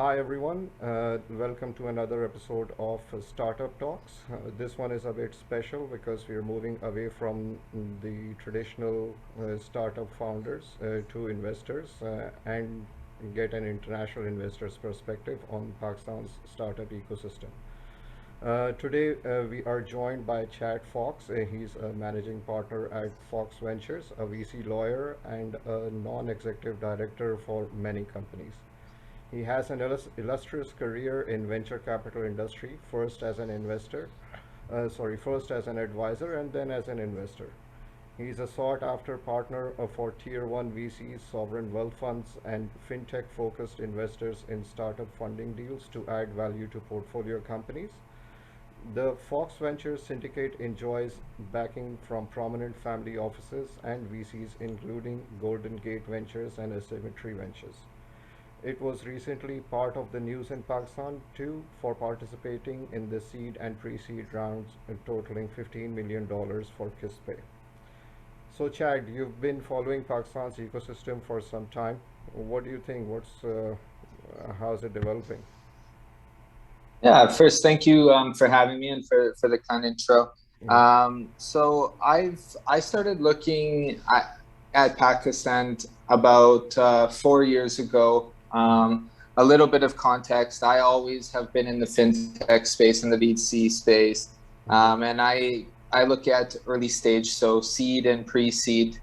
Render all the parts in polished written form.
Hi everyone, welcome to another episode of Startup Talks. This one is a bit special because we are moving away from the traditional startup founders to investors and get an international investor's perspective on Pakistan's startup ecosystem. Today we are joined by Chad Fox. He's a managing partner at Fox Ventures, a VC lawyer and a non-executive director for many companies. He has an illustrious career in venture capital industry, first as an advisor and then as an investor. He is a sought after partner for tier 1 VCs, sovereign wealth funds, and fintech focused investors in startup funding deals to add value to portfolio companies. The Fox Ventures syndicate enjoys backing from prominent family offices and VCs, including Golden Gate Ventures and Asymmetry Ventures. It was recently part of the news in Pakistan too for participating in the seed and pre-seed rounds totaling $15 million for Kispay. So Chad, you've been following Pakistan's ecosystem for some time. What do you think? How's it developing? Yeah, first, thank you for having me and for the kind intro. Mhm. I started looking at Pakistan about 4 years ago. A little bit of context: I always have been in the fintech space, in the VC space, Mhm. and I look at early stage, so seed and pre-seed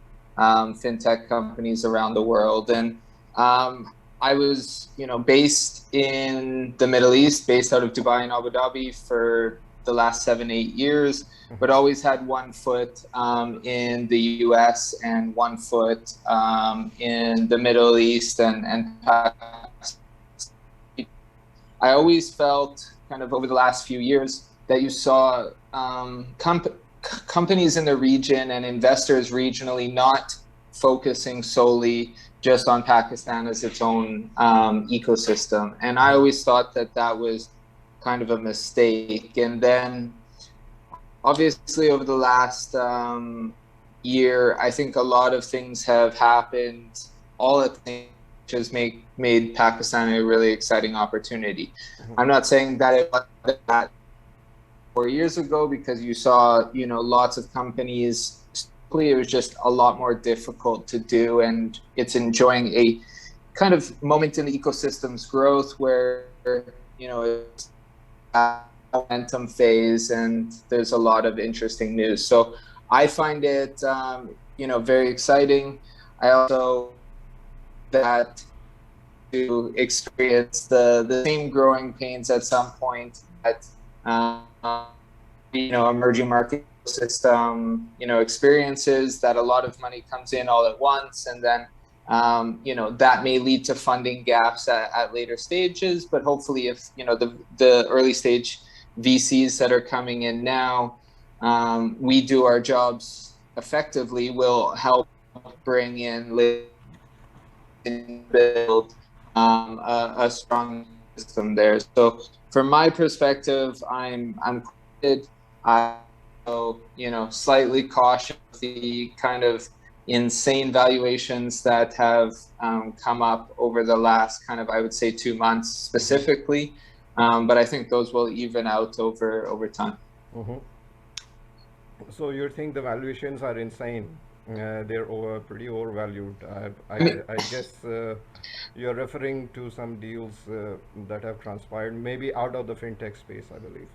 fintech companies around the world, and um, I was, based in the Middle East, based out of Dubai and Abu Dhabi for the last 7, 8 years, but Mhm. always had one foot in the US and one foot in the Middle East and I always felt kind of over the last few years that you saw companies in the region and investors regionally not focusing solely just on Pakistan as its own ecosystem. And I Mhm. always thought that that was kind of a mistake. And then obviously over the last year, I think a lot of things have happened all at the same, which has made Pakistan a really exciting opportunity. Mhm. I'm not saying that it was that 4 years ago because you saw, lots of companies. It was just a lot more difficult to do, and it's enjoying a kind of moment in the ecosystem's growth where it's a momentum phase and there's a lot of interesting news. So I find it very exciting. I also that to experience the same growing pains at some point that emerging market system experiences, that a lot of money comes in all at once, and then that may lead to funding gaps at later stages. But hopefully, if the early stage VCs that are coming in now, we do our jobs effectively, will help bring in and build a strong system there. So from my perspective, I'm quite, I slightly cautious of the kind of insane valuations that have come up over the last kind of, I would say, 2 months Mhm. specifically. But I think those will even out over time. Mhm. So you think the valuations are insane? Pretty overvalued. I mean, I guess you're referring to some deals that have transpired, maybe out of the fintech space, I believe.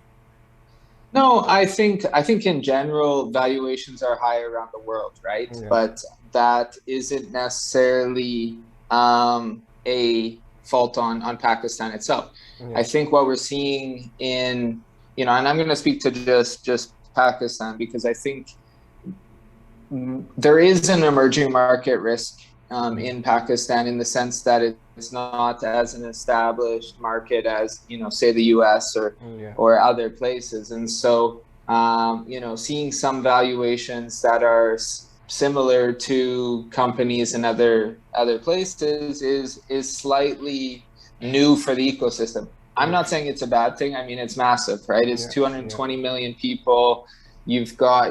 no, I think in general valuations are high around the world, right? Yeah. But that isn't necessarily a fault on Pakistan itself. Yeah. I think what we're seeing in, and I'm going to speak to just Pakistan because I think there is an emerging market risk Mhm. in Pakistan, in the sense that it's not as an established market as, say the US Yeah. or other places. And so seeing some valuations that are similar to companies in other places is slightly new for the ecosystem. I'm Mhm. not saying it's a bad thing. I mean, it's massive, right? It's Yeah. Yeah. 220 million people. You've got,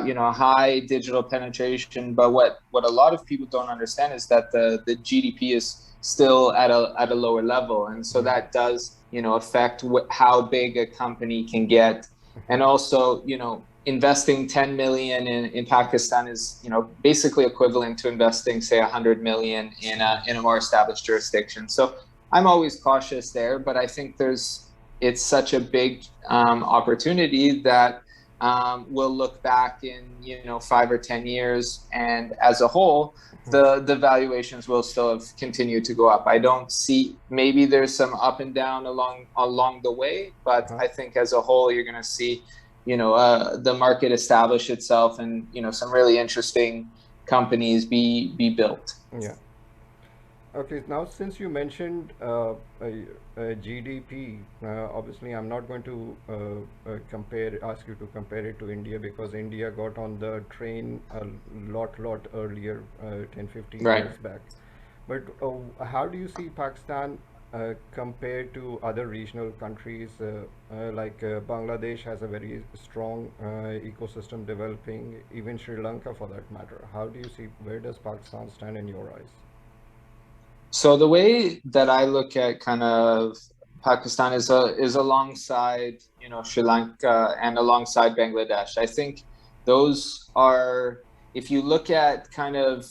high digital penetration, but what a lot of people don't understand is that the GDP is still at a lower level, and so that does, affect how big a company can get. And also, investing 10 million in Pakistan is, basically equivalent to investing, say, 100 million in a more established jurisdiction. So I'm always cautious there, but I think it's such a big opportunity that we'll look back in 5 or 10 years, and as a whole, the valuations will still have continued to go up. I don't see, maybe there's some up and down along the way, but I think as a whole you're going to see the market establish itself, and some really interesting companies be built. Yeah. Okay, now since you mentioned GDP, obviously I'm not going to ask you to compare it to India, because India got on the train a lot earlier, 10, 15 Right. years back. But how do you see Pakistan compared to other regional countries, like Bangladesh has a very strong ecosystem developing, even Sri Lanka for that matter. How do you see, where does Pakistan stand in your eyes? So the way that I look at kind of Pakistan is alongside, Sri Lanka and alongside Bangladesh. I think those are, if you look at kind of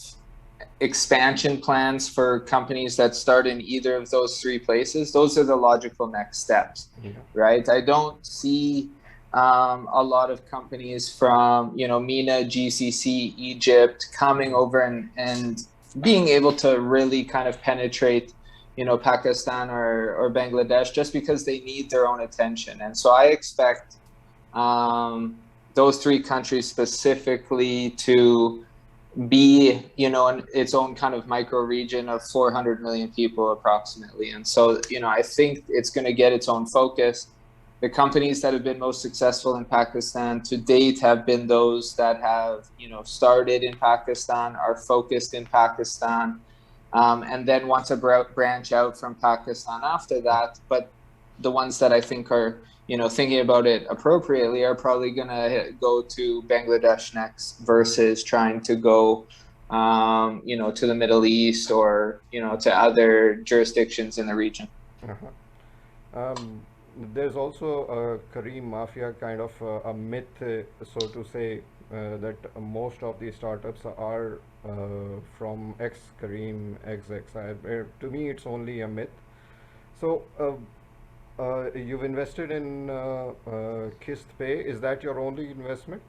expansion plans for companies that start in either of those three places, those are the logical next steps, right? I don't see a lot of companies from, MENA, GCC, Egypt coming over and being able to really kind of penetrate, Pakistan or Bangladesh, just because they need their own attention. And so I expect those three countries specifically to be, in its own kind of micro region of 400 million people approximately. And so, I think it's going to get its own focus. The companies that have been most successful in Pakistan to date have been those that have, started in Pakistan, are focused in Pakistan, and then want to branch out from Pakistan after that. But the ones that I think are, thinking about it appropriately are probably going to go to Bangladesh next, versus trying to go, to the Middle East or, to other jurisdictions in the region. There's also a Kareem Mafia kind of a myth, so to say, that most of these startups are from ex-Kareem, ex-ex. To me, it's only a myth. So, you've invested in KistPay. Is that your only investment,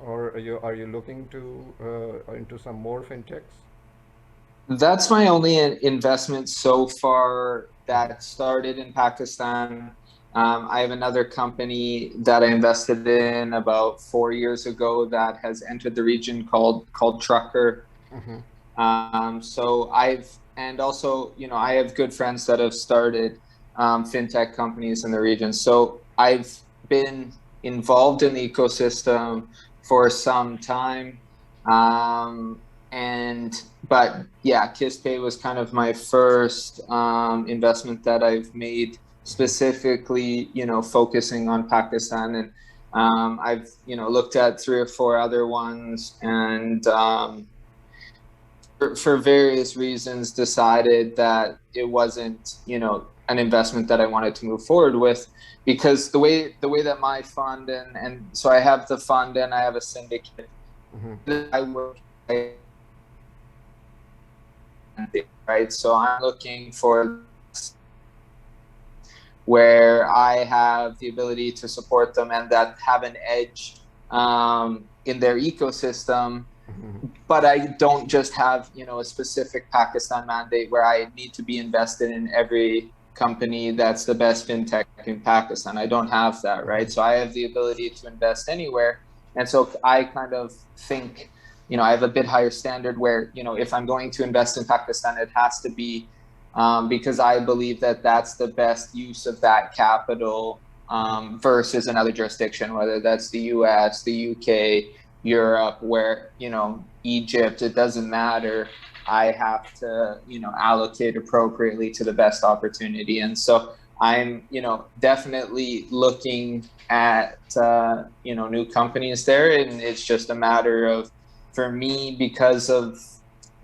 or are you looking to into some more fintechs? That's my only investment so far that started in Pakistan. I have another company that I invested in about 4 years ago that has entered the region called Trucker. So and also, I have good friends that have started fintech companies in the region. So I've been involved in the ecosystem for some time. But yeah, KissPay was kind of my first investment that I've made, specifically, focusing on Pakistan. And I've, looked at 3 or 4 other ones, and for various reasons decided that it wasn't, an investment that I wanted to move forward with, because the way that my fund, and so I have the fund and I have a syndicate. I work, right? So I'm looking for where I have the ability to support them and that have an edge in their ecosystem. But I don't just have, a specific Pakistan mandate where I need to be invested in every company that's the best fintech in Pakistan. I don't have that, right? So I have the ability to invest anywhere. And so I kind of think, I have a bit higher standard where, if I'm going to invest in Pakistan, it has to be because I believe that that's the best use of that capital versus another jurisdiction, whether that's the US, the UK, Europe, where, Egypt, it doesn't matter. I have to, allocate appropriately to the best opportunity. And so I'm, definitely looking at, new companies there. And it's just a matter of, for me, because of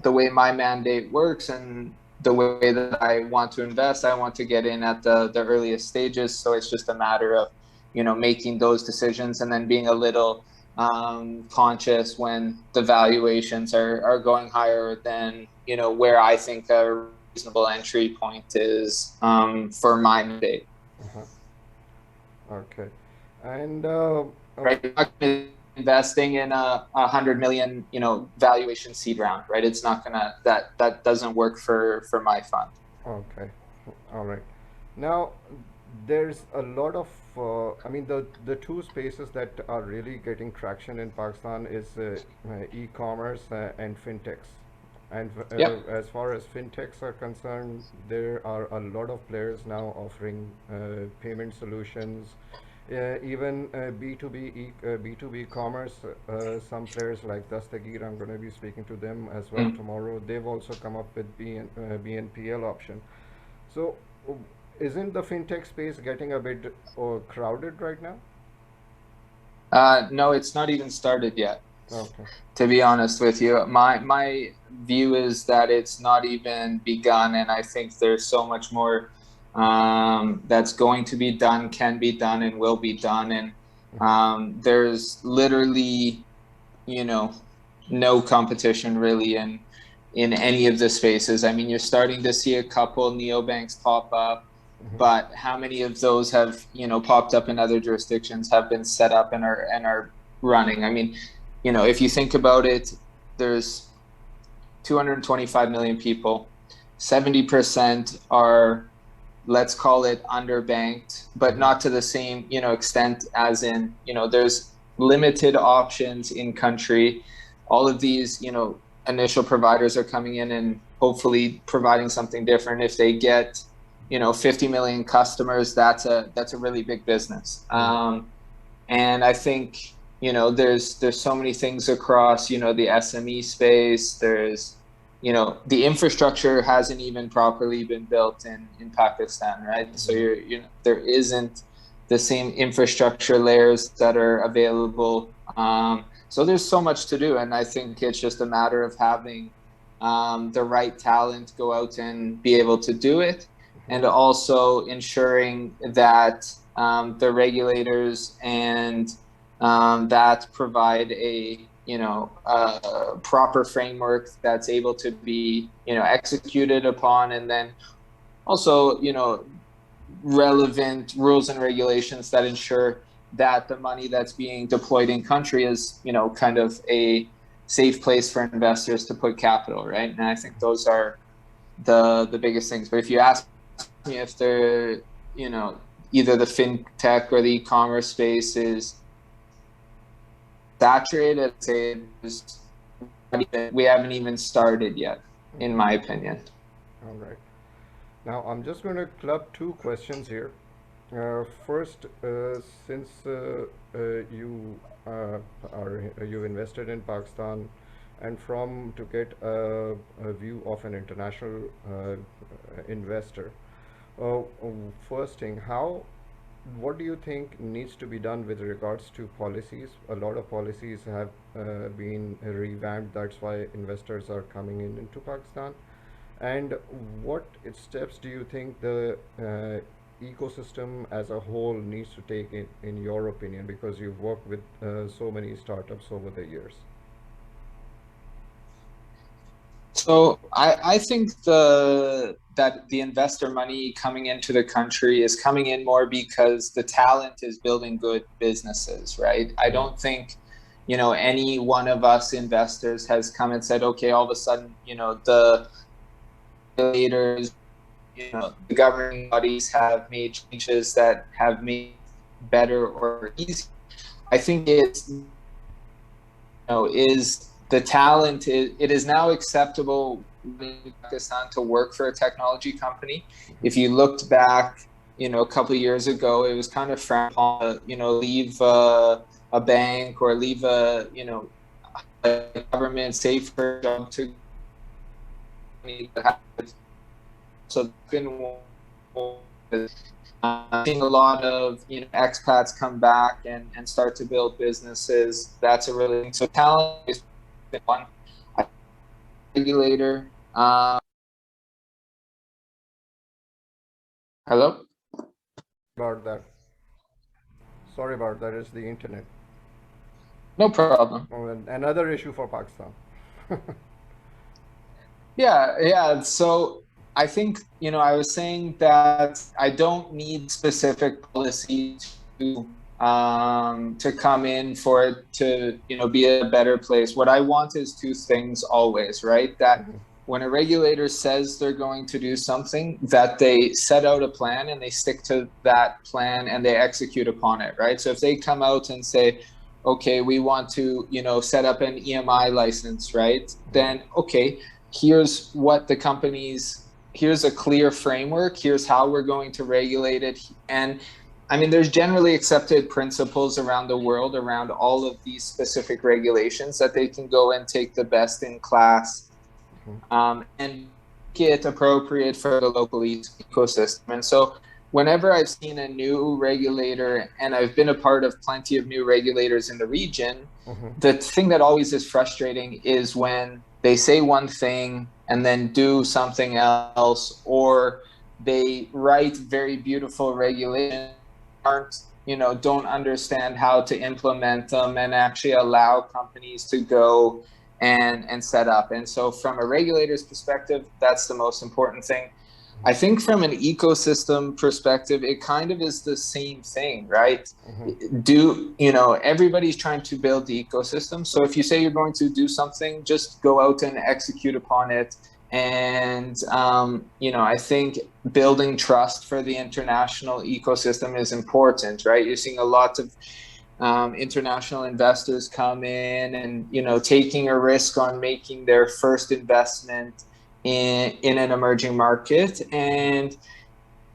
the way my mandate works and the way that I want to invest. I want to get in at the earliest stages. So it's just a matter of, making those decisions and then being a little conscious when the valuations are going higher than, where I think a reasonable entry point is for my mandate. Uh-huh. Okay. And Right? You're not gonna be investing in a 100 million, valuation seed round, right? It's not gonna that doesn't work for my fund. okay. All right. Now, there's a lot of, I mean, the two spaces that are really getting traction in Pakistan is e-commerce and fintechs. And Yep. as far as fintechs are concerned, there are a lot of players now offering payment solutions, even B2B commerce. Some players like Dastagir, I'm going to be speaking to them as well Mm. tomorrow. They've also come up with BNPL option. So, isn't the fintech space getting a bit crowded right now? No, it's not even started yet. Okay. To be honest with you, my view is that it's not even begun, and I think there's so much more that's going to be done, can be done, and will be done. And there's literally, you know, no competition really in any of the spaces. I mean, you're starting to see a couple neobanks pop up, Mm-hmm. but how many of those have, popped up in other jurisdictions, have been set up and are running? I mean, if you think about it, there's 225 million people. 70% are, let's call it, underbanked, but Mm-hmm. not to the same, extent as in, there's limited options in country. All of these, initial providers are coming in and hopefully providing something different. If they get, 50 million customers, that's a really big business. Mm-hmm. And I think, there's so many things across, the SME space. There's, the infrastructure hasn't even properly been built in Pakistan, right? So Mm-hmm. there isn't the same infrastructure layers that are available. So there's so much to do, and I think it's just a matter of having the right talent go out and be able to do it, and also ensuring that the regulators and that provide a proper framework that's able to be executed upon, and then also relevant rules and regulations that ensure that the money that's being deployed in country is kind of a safe place for investors to put capital, right? And I think those are the biggest things. But if you ask me if they're either the fintech or the e-commerce space is saturated, I'd say we haven't even started yet, in Mm-hmm. my opinion. All right. Now I'm just going to club two questions here. First, since you you've invested in Pakistan, and from to get a view of an international investor, first thing, what do you think needs to be done with regards to policies? A lot of policies have been revamped. That's why investors are coming in into Pakistan. And what steps do you think the ecosystem as a whole needs to take in your opinion? Because you've worked with so many startups over the years. So I think that the investor money coming into the country is coming in more because the talent is building good businesses, right? I Mm. don't think, any one of us investors has come and said, okay, all of a sudden, the regulators, the governing bodies have made changes that have made better or easier. I think it's, is the talent it is now acceptable in Pakistan to work for a technology company. If you looked back, a couple of years ago, it was kind of frowned upon, leave a bank or leave a government safer job to so it's been seeing a lot of expats come back and start to build businesses. That's a really so talent is one regulator. Hello? About that. Sorry about that. It's the internet. No problem. Oh, and another issue for Pakistan. Yeah. So I think, I was saying that I don't need specific policy to come in for it to, be a better place. What I want is two things always, right? That when a regulator says they're going to do something, that they set out a plan and they stick to that plan and they execute upon it, right? So if they come out and say, okay, we want to, set up an EMI license, right? Then, okay, here's what the companies, here's a clear framework, here's how we're going to regulate it. And I mean, there's generally accepted principles around the world around all of these specific regulations that they can go and take the best in class and make it appropriate for the local ecosystem. And so whenever I've seen a new regulator, and I've been a part of plenty of new regulators in the region, the thing that always is frustrating is when they say one thing and then do something else, or they write very beautiful regulations, aren't, don't understand how to implement them and actually allow companies to go and set up. And so from a regulator's perspective, that's the most important thing. I think from an ecosystem perspective, it kind of is the same thing, right? Everybody's trying to build the ecosystem. So if you say you're going to do something, just go out and execute upon it. And, I think building trust for the international ecosystem is important, right? You're seeing a lot of international investors come in and, taking a risk on making their first investment in an emerging market. And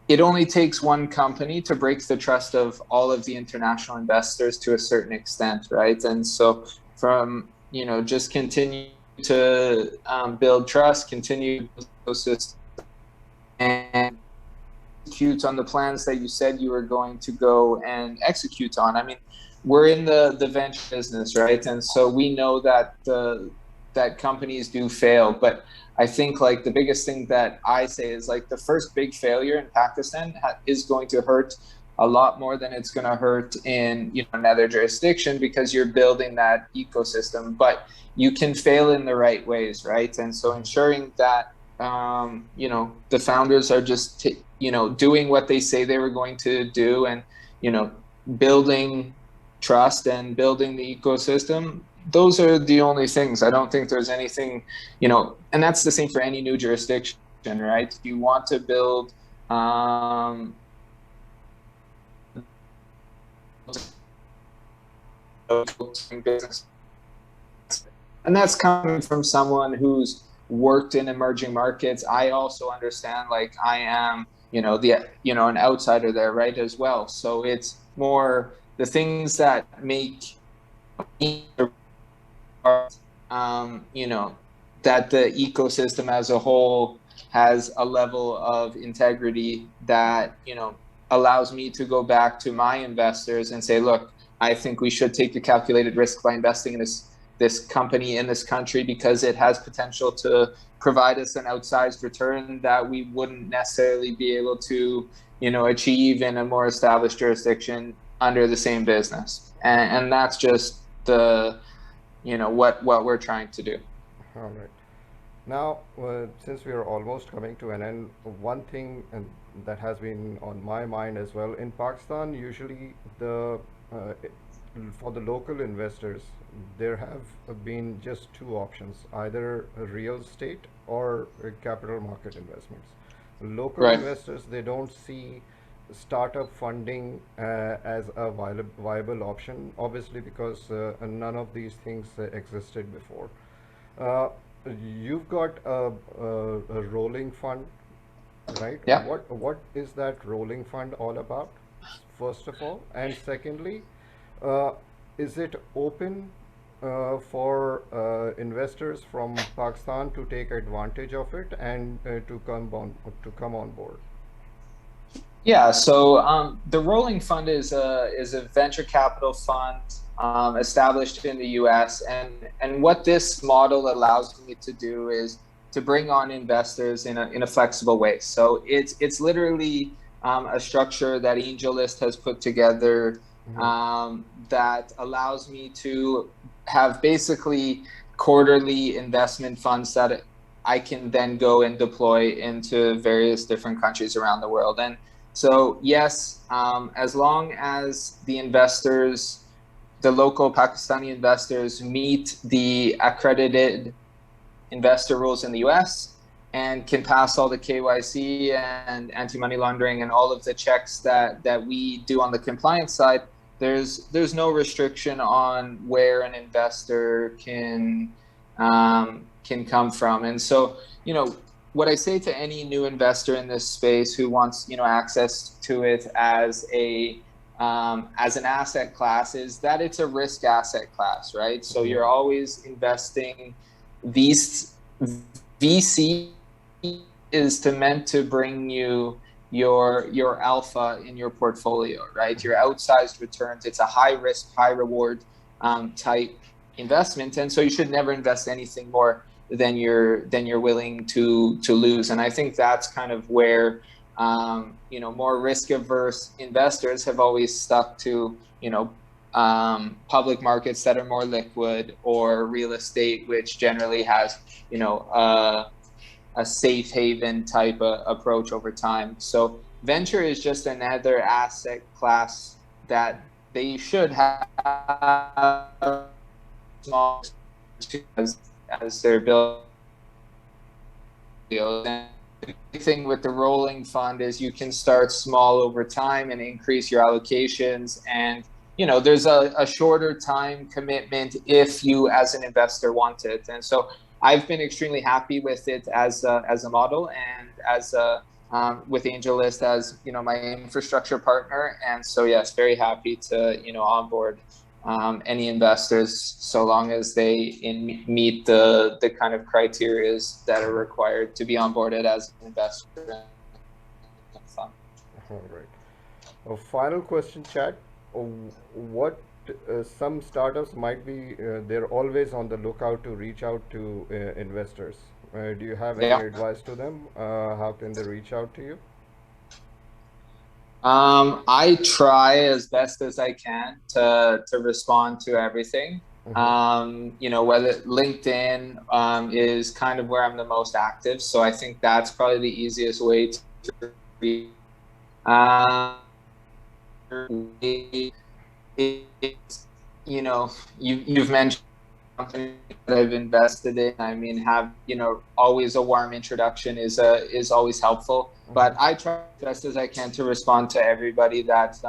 it only takes one company to break the trust of all of the international investors to a certain extent, right? And so from, just continue to build trust, continue to build ecosystem, and execute on the plans that you said you were going to go and execute on. I mean, we're in the venture business, right? And so we know that that companies do fail, but I think like the biggest thing that I say is like the first big failure in Pakistan is going to hurt a lot more than it's going to hurt in another jurisdiction, because you're building that ecosystem. But you can fail in the right ways, right? And so ensuring that the founders are just doing what they say they were going to do, and building trust and building the ecosystem. Those are the only things. I don't think there's anything, and that's the same for any new jurisdiction, right? You want to build business, and that's coming from someone who's worked in emerging markets. I also understand, like, I am, an outsider there, right, as well. So it's more the things that make me, that the ecosystem as a whole has a level of integrity that, allows me to go back to my investors and say, look, I think we should take a calculated risk by investing in this company in this country, because it has potential to provide us an outsized return that we wouldn't necessarily be able to, achieve in a more established jurisdiction under the same business. And that's just the, what we're trying to do. All right. Now, since we are almost coming to an end, one thing that has been on my mind as well, in Pakistan, usually for the local investors, there have been just two options: either real estate or capital market investments. Local Right. investors, they don't see startup funding as a viable option, obviously, because none of these things existed before. Uh, you've got a rolling fund, right? Yeah. What is that rolling fund all about, first of all? And secondly, uh, is it open for investors from Pakistan to take advantage of it and to come on board? Yeah, so the Rolling Fund is a venture capital fund established in the U.S. and what this model allows me to do is to bring on investors in a flexible way. So it's literally a structure that AngelList has put together that allows me to have basically quarterly investment funds that I can then go and deploy into various different countries around the world. And so, yes, as long as the investors, the local Pakistani investors, meet the accredited investor rules in the US and can pass all the KYC and anti-money laundering and all of the checks that we do on the compliance side, there's no restriction on where an investor can come from. And so, what I say to any new investor in this space who wants, access to it as an asset class is that it's a risk asset class, right? So you're always investing. VC is meant to bring you your alpha in your portfolio, right? Your outsized returns. It's a high risk, high reward type investment, and so you should never invest anything more than you're willing to lose. And I think that's kind of where more risk averse investors have always stuck to public markets that are more liquid, or real estate, which generally has a safe haven type of approach over time. So venture is just another asset class that they should have small as their build. And the thing with the rolling fund is you can start small over time and increase your allocations, and there's a shorter time commitment if you as an investor want it. And so I've been extremely happy with it as a model, and as with AngelList as my infrastructure partner. And so yes, very happy to onboard any investors, so long as they meet the kind of criteria that are required to be onboarded as an investor in the fund. All right. A final question, Chad. What some startups might be, they're always on the lookout to reach out to investors. Do you have any advice to them? How can they reach out to you? I try as best as I can to respond to everything. Whether LinkedIn is kind of where I'm the most active, so I think that's probably the easiest way to reach. You've mentioned companies that I've invested in. I mean, always a warm introduction is always helpful. But I try as best as I can to respond to everybody that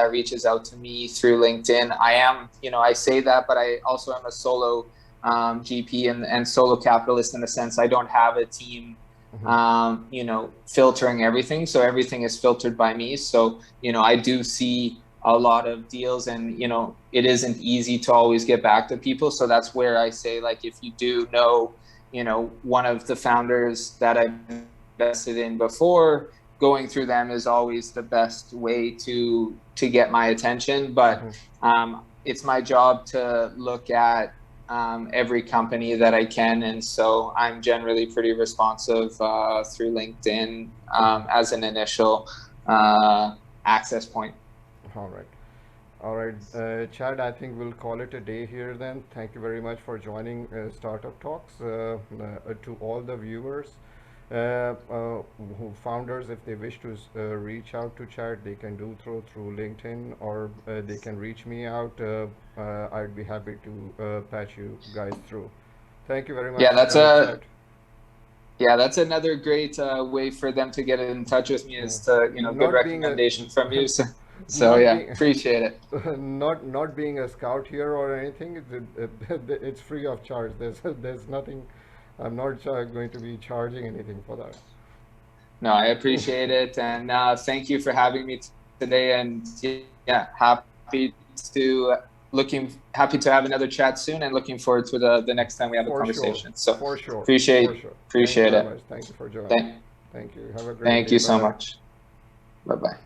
reaches out to me through LinkedIn. I am, I say that, but I also am a solo GP and solo capitalist, in the sense I don't have a team filtering everything. So everything is filtered by me. So, I do see a lot of deals, and it isn't easy to always get back to people. So that's where I say, like, if you do know one of the founders that I've invested in before, going through them is always the best way to get my attention. But it's my job to look at every company that I can, and so I'm generally pretty responsive through LinkedIn as an initial access point. All right, Chad, I think we'll call it a day here then. Thank you very much for joining Startup Talks. To all the viewers, founders, if they wish to reach out to Chad, they can do through LinkedIn, or they can reach me out. I'd be happy to patch you guys through. Thank you very much. Yeah, that's another great way for them to get in touch with me, is to good recommendation from you. So appreciate it. Not being a scout here or anything, it's free of charge. There's nothing. I'm not going to be charging anything for that. No, I appreciate it, and thank you for having me today. And happy to have another chat soon, and looking forward to the next time we have a conversation. So for sure, appreciate it. Thank you for joining. Thank you. Have a great day. Thank you so much. Bye bye.